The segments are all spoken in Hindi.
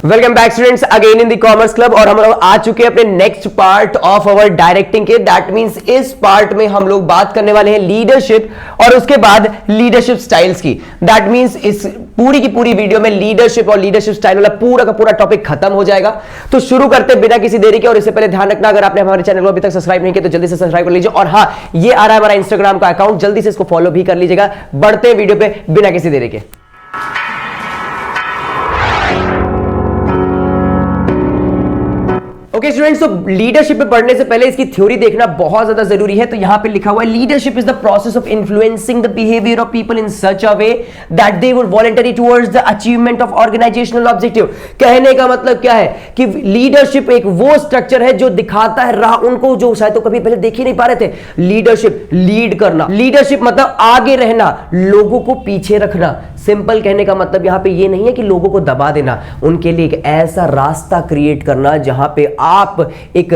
Welcome back students again in the commerce club. और हम लोग आ चुके हैं अपने next part of our directing के। दैट मींस इस पार्ट में हम लोग बात करने वाले हैं लीडरशिप और उसके बाद लीडरशिप स्टाइल्स की। दैट मींस इस पूरी की पूरी वीडियो में लीडरशिप और लीडरशिप स्टाइल वाला पूरा का पूरा टॉपिक खत्म हो जाएगा। तो शुरू करते बिना किसी देरी के। और इससे पहले ध्यान रखना, अगर आपने हमारे चैनल को अभी तक सब्सक्राइब नहीं किया तो जल्दी से सब्सक्राइब कर लीजिए। और हाँ, ये आ रहा है हमारा इंस्टाग्राम का अकाउंट, जल्दी से इसको फॉलो भी कर लीजिएगा। बढ़ते हैं वीडियो पे बिना किसी देरी के। ओके स्टूडेंट्स, तो लीडरशिप पे पढ़ने से पहले इसकी थ्योरी देखना बहुत ज्यादा जरूरी है। तो यहां पे लिखा हुआ है leadership is the process of influencing the behaviour of people in such a way that they would voluntary towards the achievement of organisational objective. कहने का मतलब क्या है कि लीडरशिप एक वो स्ट्रक्चर है जो दिखाता है राह उनको जो शायद तो कभी पहले देख ही नहीं पा रहे थे। लीडरशिप लीड करना, लीडरशिप मतलब आगे रहना, लोगों को पीछे रखना। सिंपल कहने का मतलब यहां पे ये नहीं है कि लोगों को दबा देना, उनके लिए एक ऐसा रास्ता क्रिएट करना जहां पे आप एक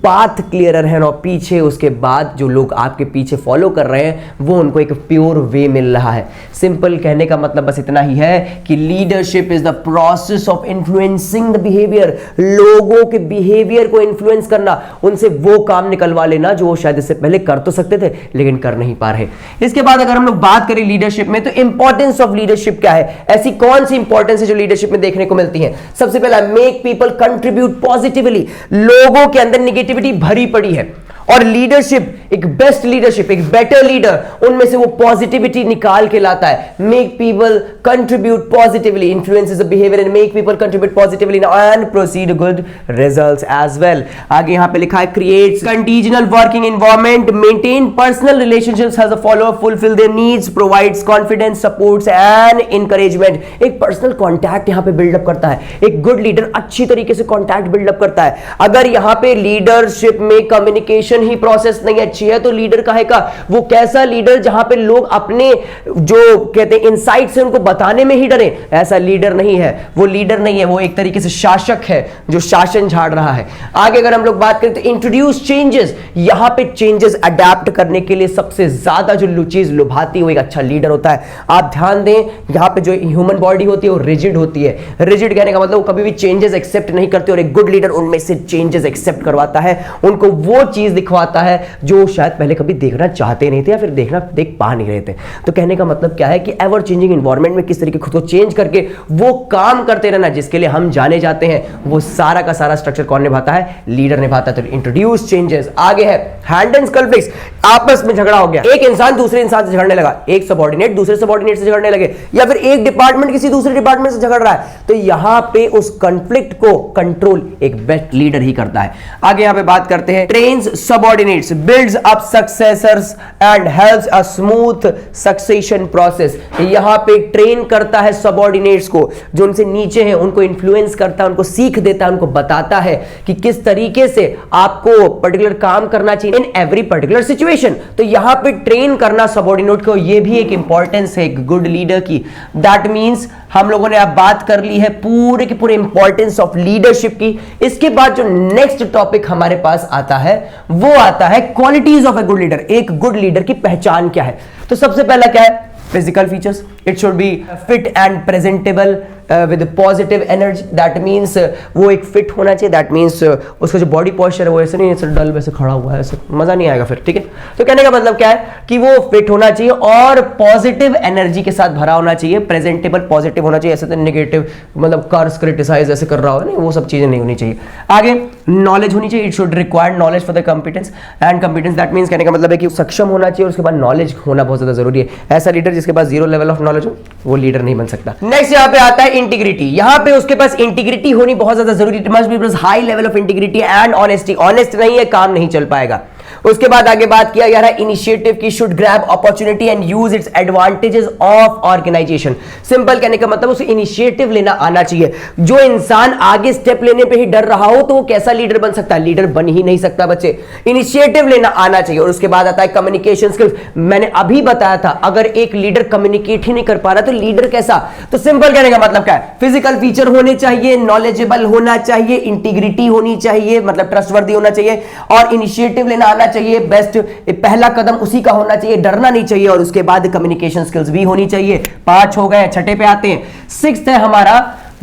पाथ क्लियरर है और पीछे उसके बाद जो लोग आपके पीछे फॉलो कर रहे हैं वो उनको एक प्योर वे मिल रहा है। सिंपल कहने का मतलब बस इतना ही है कि leadership is the process of influencing the behaviour, लोगों के बिहेवियर को इन्फ्लुएंस करना, उनसे वो काम निकलवा लेना जो वो शायद इससे पहले कर तो सकते थे लेकिन कर नहीं पा रहे। इसके बाद अगर हम लोग बात करें लीडरशिप में, तो इंपॉर्टेंस ऑफ लीडरशिप क्या है, ऐसी कौन सी इंपॉर्टेंस है जो लीडरशिप में देखने को मिलती है। सबसे पहला, मेक पीपल कंट्रीब्यूट पॉजिटिवली, लोगों के अंदर निगेटिविटी भरी पड़ी है और लीडरशिप, एक बेस्ट लीडरशिप, एक बेटर लीडर उनमें से वो पॉजिटिविटी निकाल के लाता है। Make people contribute positively, influences the behaviour and make people contribute positively and proceed good results as well. आगे यहां पे लिखा है creates congenial working environment, maintain personal relationships as a follower, fulfil their needs, provides confidence, supports and encouragement. एक पर्सनल कॉन्टैक्ट यहां पे बिल्डअप करता है। एक गुड लीडर अच्छी तरीके से कॉन्टैक्ट बिल्डअप करता है। अगर यहां पे लीडरशिप में कम्युनिकेशन ही प्रोसेस नहीं अच्छी है तो लीडर कहेगा वो कैसा लीडर जहां पे लोग अपने जो कहते हैं इनसाइट से उनको बताने में ही डरे, ऐसा लीडर नहीं है। वो लीडर नहीं है, वो एक तरीके से शासक है जो शासन झाड़ रहा है। आगे अगर हम लोग बात करें तो इंट्रोड्यूस चेंजेस, यहां पे चेंजेस अडेप्ट करने के लिए सबसे ज्यादा जो चीज लुभाती है वो एक अच्छा लीडर होता है। आप ध्यान दें, यहां पे जो ह्यूमन बॉडी होती है वो रिजिड होती है। रिजिड कहने का मतलब वो कभी भी चेंजेस एक्सेप्ट नहीं करते और एक गुड लीडर उनमें से चेंजेस एक्सेप्ट करवाता है, उनको वो चीज दिखवाता है जो शायद पहले कभी देखना चाहते नहीं थे या फिर देख पा नहीं रहे थे। तो कहने का मतलब क्या है कि एवर चेंजिंग एनवायरनमेंट में किस तरीके खुद को चेंज करके वो काम करते रहना जिसके लिए हम जाने जाते हैं, वो सारा का सारा स्ट्रक्चर कौन निभाता है, लीडर निभाता है। तो इंट्रोड्यूस चेंजेस। आगे है हैंडल कॉन्फ्लिक्ट्स, आपस में झगड़ा हो गया, एक इंसान दूसरे इंसान से झगड़ने लगा, एक सबऑर्डिनेट दूसरे सबऑर्डिनेट से झगड़ने लगे या फिर एक डिपार्टमेंट किसी दूसरे डिपार्टमेंट से झगड़ रहा है, तो यहां पे उस कॉन्फ्लिक्ट को कंट्रोल एक बेस्ट लीडर ही करता है। आगे यहां पे बात करते हैं trains subordinates, builds up successors and helps a smooth succession process। यहां पे ट्रेन करता है सबऑर्डिनेट्स को, जो उनसे नीचे हैं उनको इन्फ्लुएंस करता है, उनको सीख देता है, उनको बताता है कि किस तरीके से आपको पर्टिकुलर काम करना चाहिए इन एवरी पर्टिकुलर सिचुएशन। तो यहां पे ट्रेन करना सबऑर्डिनेट को, ये भी एक इंपॉर्टेंस है एक गुड लीडर की। दैट मींस हम लोगों ने अब बात कर ली है पूरे की पूरे इंपॉर्टेंस ऑफ लीडरशिप की। इसके बाद जो नेक्स्ट टॉपिक हमारे पास आता है वो आता है qualities of a good leader. एक गुड लीडर की पहचान क्या है। तो सबसे पहला क्या है, physical features, it should be fit and presentable with positive energy. That means वो एक फिट होना चाहिए, दैट मीन्स उसका जो बॉडी पॉस्चर है वो ऐसे नहीं ऐसे डल वैसे खड़ा हुआ है, ऐसे मजा नहीं आएगा फिर, ठीक है। तो कहने का मतलब क्या है कि वो फिट होना चाहिए और पॉजिटिव एनर्जी के साथ भरा होना चाहिए, प्रेजेंटेबल पॉजिटिव होना चाहिए, ऐसे तो नेगेटिव मतलब कर्स क्रिटिसाइज ऐसे कर रहा हो नहीं, वो सब चीजें नहीं होनी चाहिए। आगे नॉलेज होनी चाहिए, it should require knowledge for the competence and competence. That means कहने का मतलब है कि सक्षम होना चाहिए और उसके बाद नॉलेज होना बहुत ज्यादा जरूरी है। ऐसा लीडर जिसके पास जीरो लेवल ऑफ नॉलेज हो वो लीडर नहीं बन सकता। नेक्स्ट यहाँ पे आता है इंटीग्रिटी, यहां पे उसके पास इंटीग्रिटी होनी बहुत ज्यादा जरूरी है। It must be high level of integrity and honesty, honest नहीं है काम नहीं चल पाएगा। उसके बाद आगे बात किया जा रहा है इनिशिएटिव की, should grab opportunity and use its advantages of organisation. Simple कहने का मतलब उसे इनिशिएटिव लेना आना चाहिए। जो इंसान आगे स्टेप लेने पे ही डर रहा हो तो वो कैसा लीडर बन सकता है, लीडर बन ही नहीं सकता बच्चे। इनिशिएटिव लेना आना चाहिए। और उसके बाद आता है कम्युनिकेशन स्किल्स। मैंने अभी बताया था अगर एक लीडर कम्युनिकेट ही नहीं कर पा रहा तो लीडर कैसा। तो सिंपल कहने का मतलब क्या है, फिजिकल फीचर होने चाहिए, नॉलेजेबल होना चाहिए, इंटीग्रिटी होनी चाहिए मतलब ट्रस्टवर्दी होना चाहिए और इनिशिएटिव लेना आना चाहिए। बेस्ट पहला कदम उसी का होना चाहिए, डरना नहीं चाहिए। और उसके बाद कम्युनिकेशन स्किल्स भी होनी चाहिए। 5 हो गए, छठे पे आते हैं। 6th है हमारा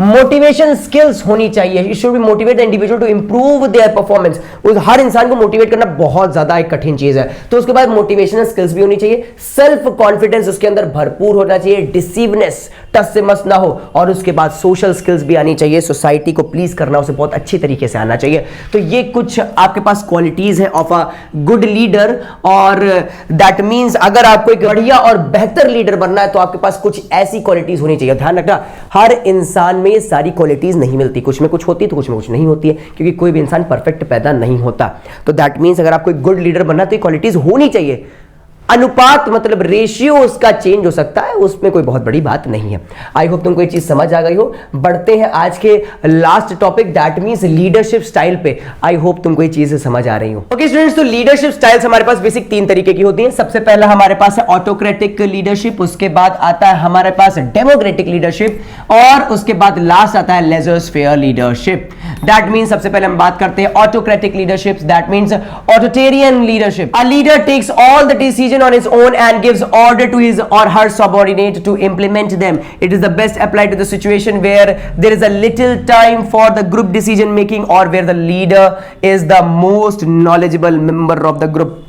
मोटिवेशन स्किल्स होनी चाहिए, you should be motivate the individual to improve their performance. हर इंसान को मोटिवेट करना बहुत ज्यादा एक कठिन चीज है, तो उसके बाद मोटिवेशनल स्किल्स भी होनी चाहिए, सेल्फ कॉन्फिडेंस उसके अंदर भरपूर होना चाहिए, डिसीवनेस, टस से मस ना हो, और उसके बाद सोशल स्किल्स भी आनी चाहिए, सोसाइटी को प्लीज करना उसे बहुत अच्छी तरीके से आना चाहिए। तो ये कुछ आपके पास क्वालिटीज है ऑफ अ गुड लीडर, और दैट मींस अगर आपको एक बढ़िया और बेहतर लीडर बनना है तो आपके पास कुछ ऐसी क्वालिटीज होनी चाहिए। ध्यान रखना, हर इंसान में सारी क्वालिटीज नहीं मिलती, कुछ में कुछ होती है तो कुछ में कुछ नहीं होती है, क्योंकि कोई भी इंसान परफेक्ट पैदा नहीं होता। तो दैट मींस अगर आपको एक गुड लीडर बनना है तो ये क्वालिटीज होनी चाहिए। अनुपात मतलब रेशियो उसका चेंज हो सकता है, उसमें कोई बहुत बड़ी बात नहीं है। आई होप तुमको ये चीज समझ आ गई हो। बढ़ते हैं आज के last topic, that means leadership style पे। आई होप तुमको ये चीजें समझ आ रही हो। ओके स्टूडेंट्स, तो लीडरशिप स्टाइल्स हमारे पास बेसिक 3 तरीके की होती हैं। सबसे पहला हमारे पास है ऑटोक्रेटिक लीडरशिप, उसके बाद आता है हमारे पास डेमोक्रेटिक लीडरशिप, और उसके बाद लास्ट आता है लेजर-फेयर लीडरशिप। दैट मींस सबसे पहले हम बात करते हैं autocratic leadership, that means authoritarian leadership. A leader takes all the decision on his own and gives order to his or her subordinate to implement them. It is the best applied to the situation where there is a little time for the group decision making, or where the leader is the most knowledgeable member of the group.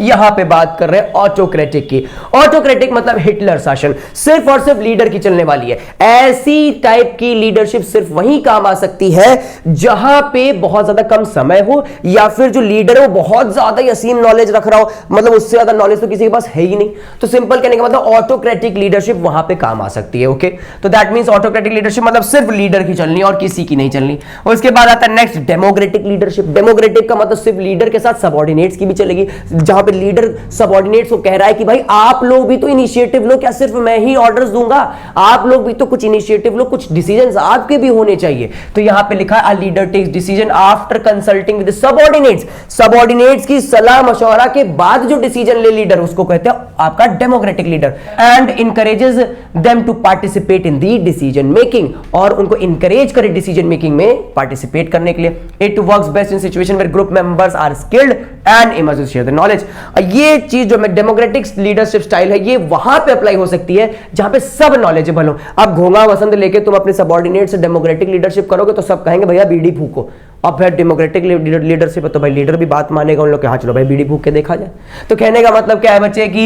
यहां पे बात कर रहे हैं ऑटोक्रेटिक की। ऑटोक्रेटिक मतलब हिटलर शासन, सिर्फ और सिर्फ लीडर की चलने वाली है। ऐसी टाइप की लीडरशिप सिर्फ वहीं काम आ सकती है जहां पे बहुत ज्यादा कम समय हो, या फिर जो लीडर है वो बहुत ज्यादा ही असीम नॉलेज रख रहा हो, मतलब उससे ज्यादा नॉलेज तो किसी के पास है ही नहीं। तो सिंपल कहने का मतलब ऑटोक्रेटिक लीडरशिप वहां पे काम आ सकती है। ओके, तो दैट मींस ऑटोक्रेटिक लीडरशिप मतलब सिर्फ लीडर की चलनी और किसी की नहीं चलनी। उसके बाद आता है नेक्स्ट डेमोक्रेटिक लीडरशिप। डेमोक्रेटिक का मतलब सिर्फ लीडर के साथ सबऑर्डिनेट्स की भी चलेगी, जहां पे लीडर सबऑर्डिनेट्स को कह रहा है कि भाई आप लोग भी तो इनिशिएटिव लो, क्या सिर्फ मैं ही ऑर्डर्स दूंगा, आप लोग भी तो कुछ इनिशिएटिव लो, कुछ डिसीजंस आपके भी होने चाहिए। तो यहां पे लिखा है leader takes decision after consulting with subordinates. Subordinates की सलाह मशवरा के बाद जो डिसीजन ले लीडर, उसको कहते हैं आपका democratic leader. And encourages them to participate in the decision making, और उनको इंकरेज करे डिसीजन मेकिंग में पार्टिसिपेट करने के लिए। It works best in situation where group members are skilled and able to share the knowledge. ये चीज जो डेमोक्रेटिक लीडरशिप स्टाइल है, ये वहां पे अप्लाई हो सकती है जहां पे सब नॉलेजेबल हो। अब घोंगा वसंत लेके तुम अपने सबऑर्डिनेट से डेमोक्रेटिक लीडरशिप करोगे तो सब कहेंगे भैया बीड़ी फूको। अब फिर डेमोक्रेटिक लीडरशिप है तो भाई लीडर भी बात मानेगा उन लोग के, हाँ चलो भाई बीड़ी फूक के देखा जाए। तो कहने का मतलब क्या है बच्चे कि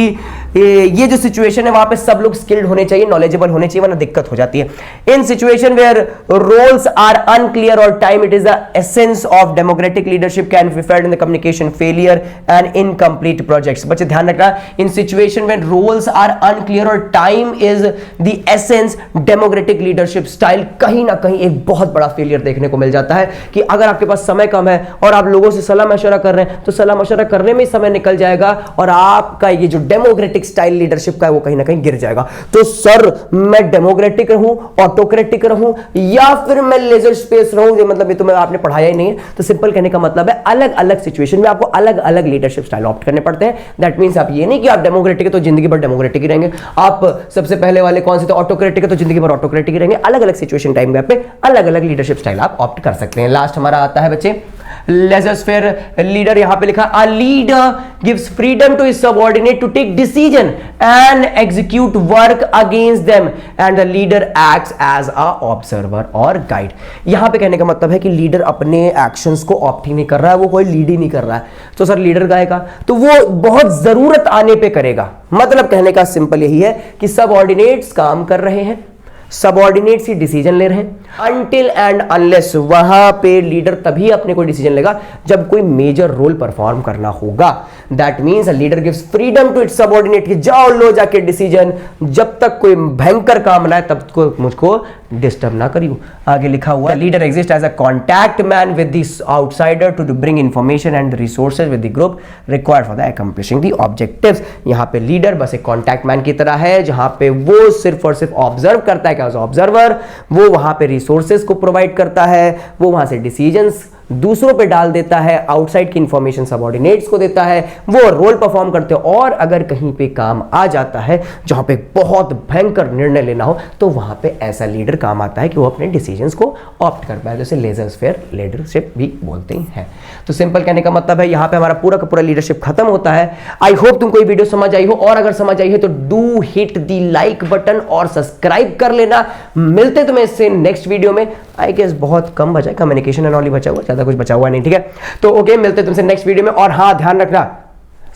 ये जो सिचुएशन है वहां पे सब लोग स्किल्ड होने चाहिए, नॉलेजेबल होने चाहिए, वरना दिक्कत हो जाती है। In situation where roles are unclear और time, it is the essence of democratic leadership can be failed in the communication failure and incomplete projects. बच्चे ध्यान रखना, in situation where roles are unclear और time is the essence, democratic leadership style कहीं ना कहीं एक बहुत बड़ा फेलियर देखने को मिल जाता है कि अगर आपके पास समय कम है और आप लोगों से सलाह मशवरा कर रहे हैं तो सलाह मशवरा करने में समय निकल जाएगा और आपका ये जो डेमोक्रेटिक स्टाइल लीडरशिप का है वो कहीं ना कहीं गिर जाएगा। तो सर मैं डेमोक्रेटिक रहूं, ऑटोक्रेटिक रहूं, या फिर मैं लेजर स्पेस रहूं, ये मतलब ये तो मैं आपने पढ़ाया ही नहीं है। तो सिंपल कहने का मतलब है अलग अलग सिचुएशन में आपको अलग अलग लीडरशिप स्टाइल ऑप्ट करने पड़ते हैं। दैट मींस आप ये नहीं कि आप डेमोक्रेटिक है तो जिंदगी भर डेमोक्रेटिक ही रहेंगे, आप सबसे पहले वाले कौन से थे ऑटोक्रेटिक है तो जिंदगी भर ऑटोक्रेटिक ही रहेंगे। अलग अलग सिचुएशन टाइम पे अलग अलग लीडरशिप स्टाइल आप ऑप्ट कर सकते हैं। लास्ट हमारा आता है बच्चे लेजर-फेयर लीडर। यहां पे लिखा a leader gives freedom to his subordinate to take decision and execute work against them and the leader acts as a observer और गाइड। यहां पे कहने का मतलब है कि लीडर अपने एक्शंस को ऑप्ट ही नहीं कर रहा है, वो कोई लीड ही नहीं कर रहा है। तो सर लीडर गाएगा तो वो बहुत जरूरत आने पे करेगा। मतलब कहने का सिंपल यही है कि सबऑर्डिनेट्स काम कर रहे हैं, सबऑर्डिनेट्स ही डिसीजन ले रहे हैं, अनटिल एंड अनलेस वहां पे लीडर तभी अपने कोई डिसीजन लेगा जब कोई मेजर रोल परफॉर्म करना होगा। That means a leader gives freedom to its subordinate कि जाओ लो जाके डिसीजन, जब तक कोई भयंकर काम ना है तब तक मुझको डिस्टर्ब ना करियो। आगे लिखा हुआ leader exist as a contact man with this outsider to bring information and the resources with the group required for the accomplishing the objectives. यहां पे लीडर बस एक कॉन्टैक्ट मैन की तरह है जहां पे वो सिर्फ और सिर्फ ऑब्जर्व करता है, क्या ऑब्जर्वर, वो वहां पे रिसोर्सेज को प्रोवाइड करता है, वो वहां से डिसीजंस दूसरों पे डाल देता है, आउटसाइड की इंफॉर्मेशन सबऑर्डिनेट्स को देता है, वो रोल परफॉर्म करते हो, और अगर कहीं पे काम आ जाता है जहां पे बहुत भयंकर निर्णय लेना हो तो वहां पे ऐसा लीडर काम आता है कि वो अपने डिसीजंस को ऑप्ट कर पाए, जैसे लेजर स्फीयर लीडरशिप भी बोलते हैं। तो सिंपल कहने का मतलब है यहां पे हमारा पूरा का पूरा लीडरशिप खत्म होता है। आई होप तुमको ये वीडियो समझ आई हो, और अगर समझ आई है तो do hit the like button और सब्सक्राइब कर लेना। मिलते तुम्हें इससे नेक्स्ट वीडियो में। आई गेस बहुत कम बचा है, कम्युनिकेशन एंड ऑल ही बचा हुआ, ज्यादा कुछ बचा हुआ नहीं, ठीक है। तो ओके, मिलते तुमसे नेक्स्ट वीडियो में, और हाँ ध्यान रखना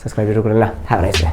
सब्सक्राइब जरूर कर लेना। Have a nice day.